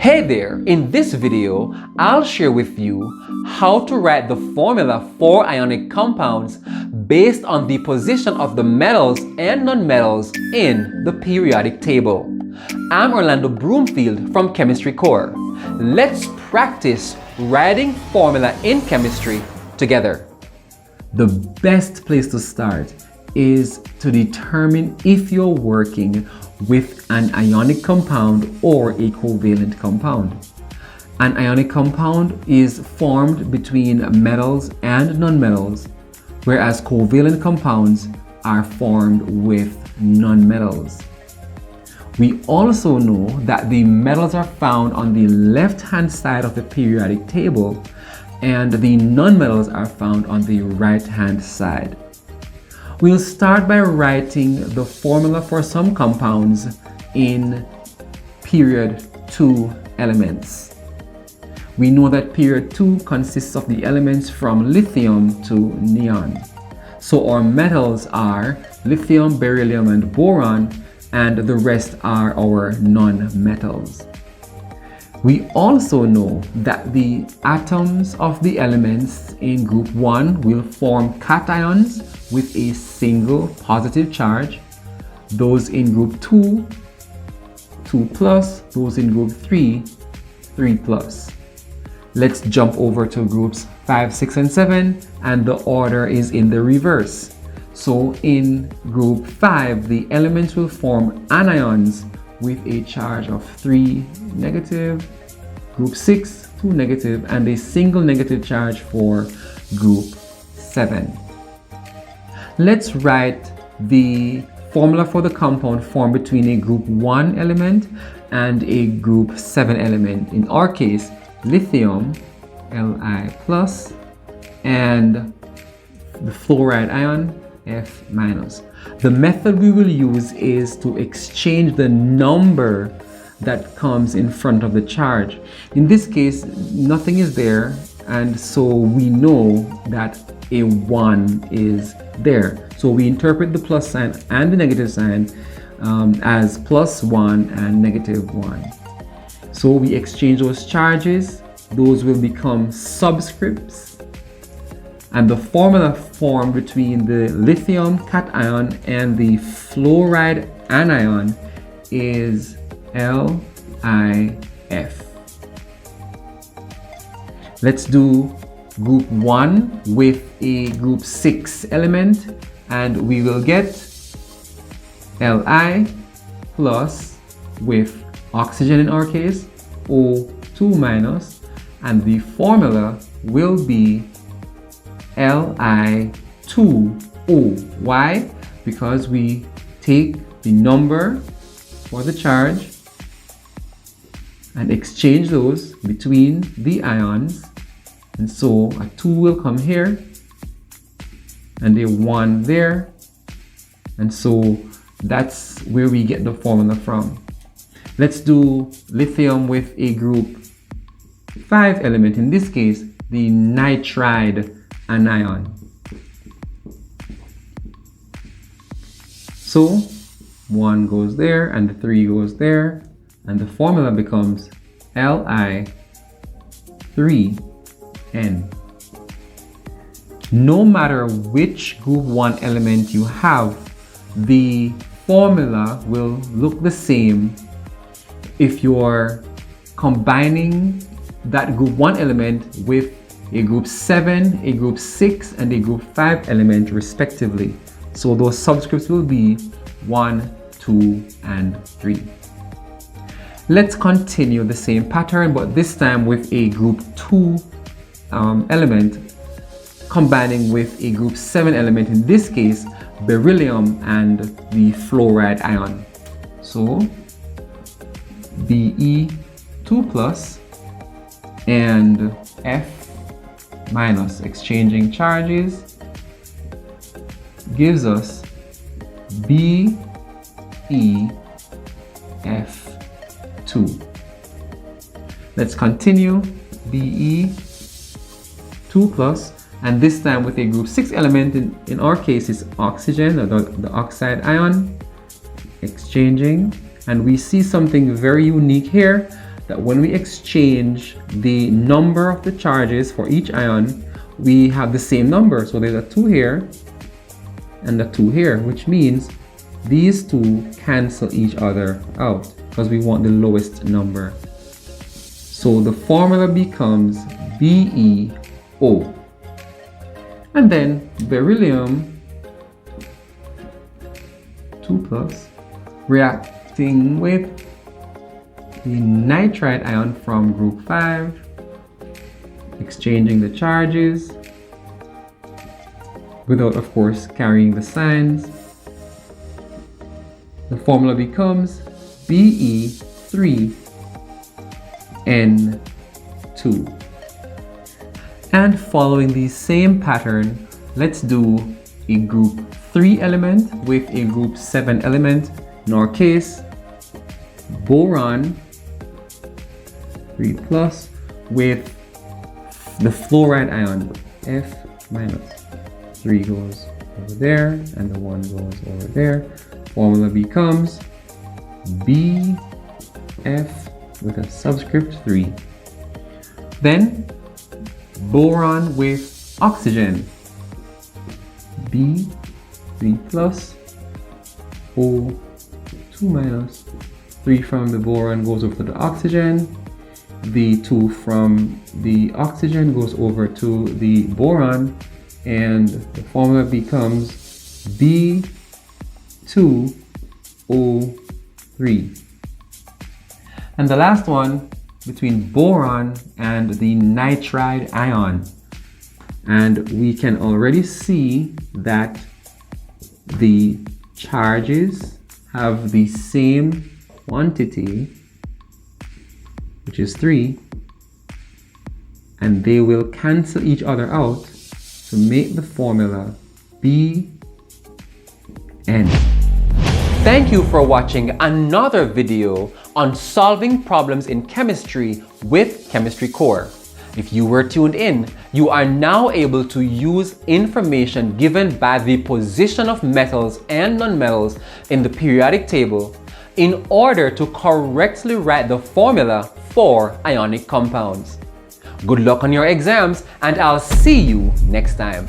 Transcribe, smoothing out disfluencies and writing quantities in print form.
Hey there! In this video, I'll share with you how to write the formula for ionic compounds based on the position of the metals and nonmetals in the periodic table. I'm Orlando Broomfield from Chemistry Core. Let's practice writing formula in chemistry together. The best place to start is to determine if you're working with an ionic compound or a covalent compound. An ionic compound is formed between metals and nonmetals, whereas covalent compounds are formed with nonmetals. We also know that the metals are found on the left-hand side of the periodic table, and the nonmetals are found on the right-hand side. We'll start by writing the formula for some compounds in period 2 elements. We know that period 2 consists of the elements from lithium to neon. So our metals are lithium, beryllium, and boron, and the rest are our non-metals. We also know that the atoms of the elements in group 1 will form cations with a single positive charge. Those in group 2, 2+, those in group 3, 3+. Let's jump over to groups 5, 6, and 7, and the order is in the reverse. So in group 5, the elements will form anions with a charge of 3 negative, group 6 2 negative, and a single negative charge for group 7. Let's write the formula for the compound formed between a group 1 element and a group 7 element. In our case, lithium, Li+, and the fluoride ion, F-. The method we will use is to exchange the number that comes in front of the charge. In this case, nothing is there, and so we know that a 1 is there. So we interpret the plus sign and the negative sign as +1 and -1. So we exchange those charges. Those will become subscripts. And the formula formed between the lithium cation and the fluoride anion is LiF. Let's do group 1 with a group 6 element, and we will get Li plus with oxygen in our case, O2-, and the formula will be Li2O. Why? Because we take the number for the charge and exchange those between the ions, and so a 2 will come here and a 1 there, and so that's where we get the formula from. Let's do lithium with a group 5 element, in this case the nitride anion. So 1 goes there and the 3 goes there, and the formula becomes Li3N. No matter which group 1 element you have, the formula will look the same if you're combining that group 1 element with a group 7, a group 6, and a group 5 element respectively. So those subscripts will be 1, 2, and 3. Let's continue the same pattern, but this time with a group 2 element combining with a group 7 element, in this case beryllium and the fluoride ion. So Be2+ and F- exchanging charges gives us BeF2. Let's continue Be2+, and this time with a group 6 element, in our case is oxygen, the oxide ion, exchanging, and we see something very unique here. that when we exchange the number of the charges for each ion, we have the same number. So there's a 2 here and a 2 here, which means these two cancel each other out because we want the lowest number. So the formula becomes BeO. And then beryllium 2+, reacting with the nitride ion from group 5, exchanging the charges without, of course, carrying the signs. The formula becomes Be3N2. And following the same pattern, let's do a group 3 element with a group 7 element. In our case, boron 3+ with the fluoride ion F-. 3 goes over there and the 1 goes over there. Formula becomes Bf with a subscript 3. Then boron with oxygen, B3+, O2-. 3 from the boron goes over to the oxygen. The 2 from the oxygen goes over to the boron, and the formula becomes B2O3. And the last one between boron and the nitride ion. And we can already see that the charges have the same quantity, which is 3, and they will cancel each other out to make the formula Bn. Thank you for watching another video on solving problems in chemistry with Chemistry Core. If you were tuned in, you are now able to use information given by the position of metals and nonmetals in the periodic table in order to correctly write the formula for ionic compounds. Good luck on your exams, and I'll see you next time.